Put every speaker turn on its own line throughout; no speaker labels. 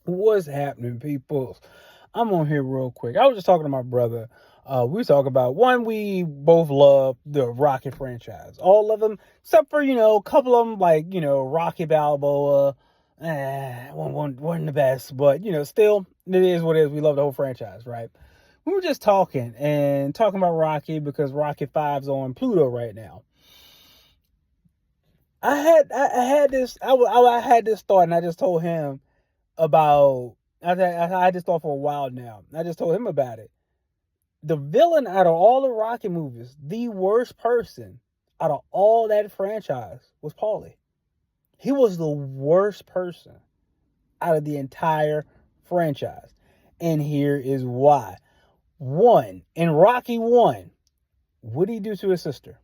What's happening, people? I'm on here real quick. I was just talking to my brother. We talk about one, we both love the Rocky franchise. All of them, except for, a couple of them, like, Rocky Balboa. Wasn't the best, but, still, it is what it is. We love the whole franchise, right? We were just talking about Rocky because Rocky 5's on Pluto right now. I had this thought, and I just told him about. I had this thought for a while now. I just told him about it. The villain out of all the Rocky movies, the worst person out of all that franchise was Paulie. He was the worst person out of the entire franchise. And here is why. One, in Rocky 1, what did he do to his sister?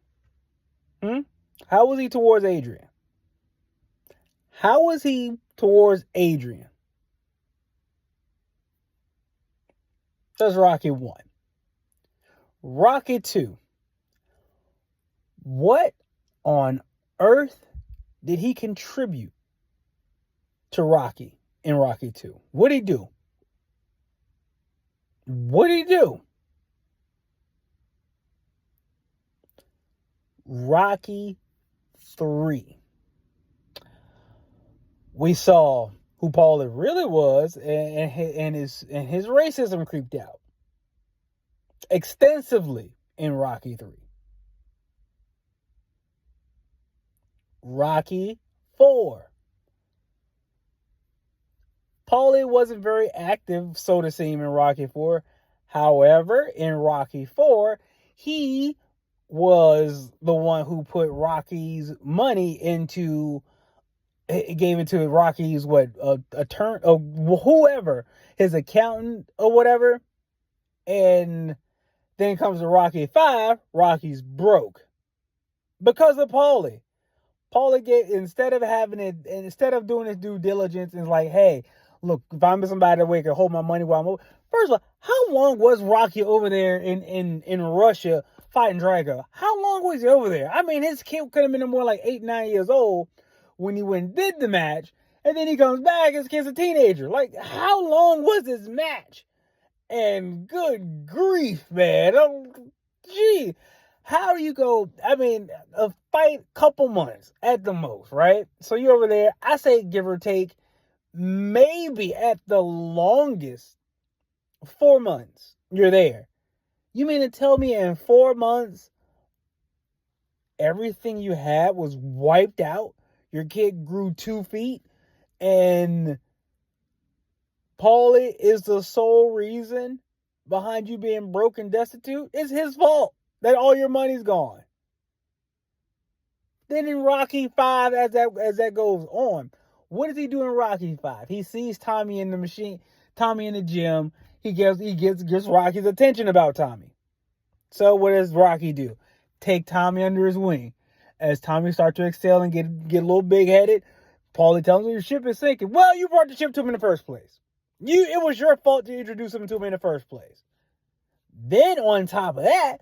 How was he towards Adrian? How was he towards Adrian? That's Rocky 1. Rocky 2. What on earth did he contribute to Rocky in Rocky 2? What did he do? What did he do? Rocky 3. We saw who Paulie really was, and his racism creeped out extensively in Rocky 3. Rocky 4. Paulie wasn't very active, so to seem, in Rocky 4. However, in Rocky 4, he was the one who put Rocky's money into. It gave it to Rocky's whoever, his accountant or whatever, and then comes to Rocky 5. Rocky's broke because of Paulie. Paulie instead of doing his due diligence and like, hey, look, if I'm somebody that way can hold my money while I'm over. First of all, how long was Rocky over there in Russia fighting Drago? How long was he over there? I mean, his kid could have been more like 8, 9 years old when he went and did the match, and then he comes back, his kid's a teenager. Like, how long was this match? And good grief, man. Gee, how do you go, a fight, couple months at the most, right? So you're over there, I say give or take, maybe at the longest, 4 months you're there. You mean to tell me in 4 months, everything you had was wiped out? Your kid grew 2 feet, and Paulie is the sole reason behind you being broke and destitute? It's his fault that all your money's gone. Then in Rocky 5, as that goes on, what does he do in Rocky 5? He sees Tommy in the gym. He gets Rocky's attention about Tommy. So what does Rocky do? Take Tommy under his wing. As Tommy starts to excel and get a little big-headed, Paulie tells him your ship is sinking. Well, you brought the ship to him in the first place. It was your fault to introduce him to him in the first place. Then on top of that,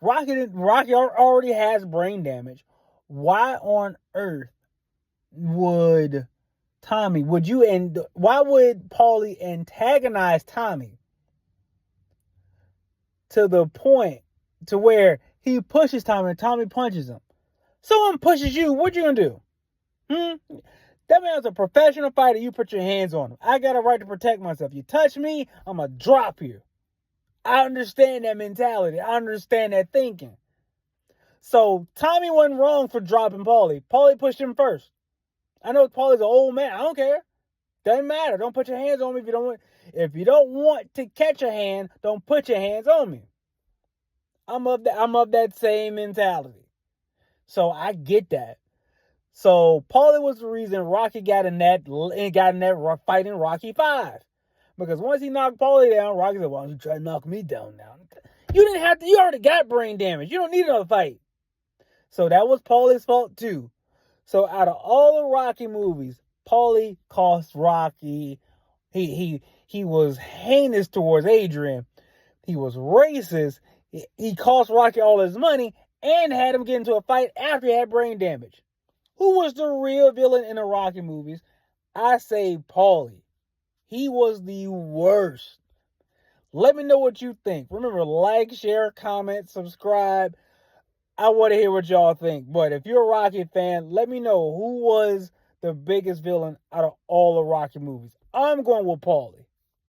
Rocky already has brain damage. Why on earth would why would Paulie antagonize Tommy to the point to where he pushes Tommy and Tommy punches him? Someone pushes you, what you gonna do? That man's a professional fighter. You put your hands on him. I got a right to protect myself. You touch me, I'm gonna drop you. I understand that mentality. I understand that thinking. So Tommy wasn't wrong for dropping Paulie. Paulie pushed him first. I know Paulie's an old man. I don't care. Doesn't matter. Don't put your hands on me if you don't want to catch a hand. Don't put your hands on me. I'm of that same mentality. So I get that. So Paulie was the reason Rocky got in that fight in Rocky 5. Because once he knocked Paulie down, Rocky said, why don't you try to knock me down now? You didn't have to. You already got brain damage. You don't need another fight. So that was Paulie's fault too. So out of all the Rocky movies, Paulie cost Rocky. He was heinous towards Adrian. He was racist. He cost Rocky all his money and had him get into a fight after he had brain damage. Who was the real villain in the Rocky movies? I say Paulie. He was the worst. Let me know what you think. Remember, like, share, comment, subscribe. I want to hear what y'all think. But if you're a Rocky fan, let me know who was the biggest villain out of all the Rocky movies. I'm going with Paulie.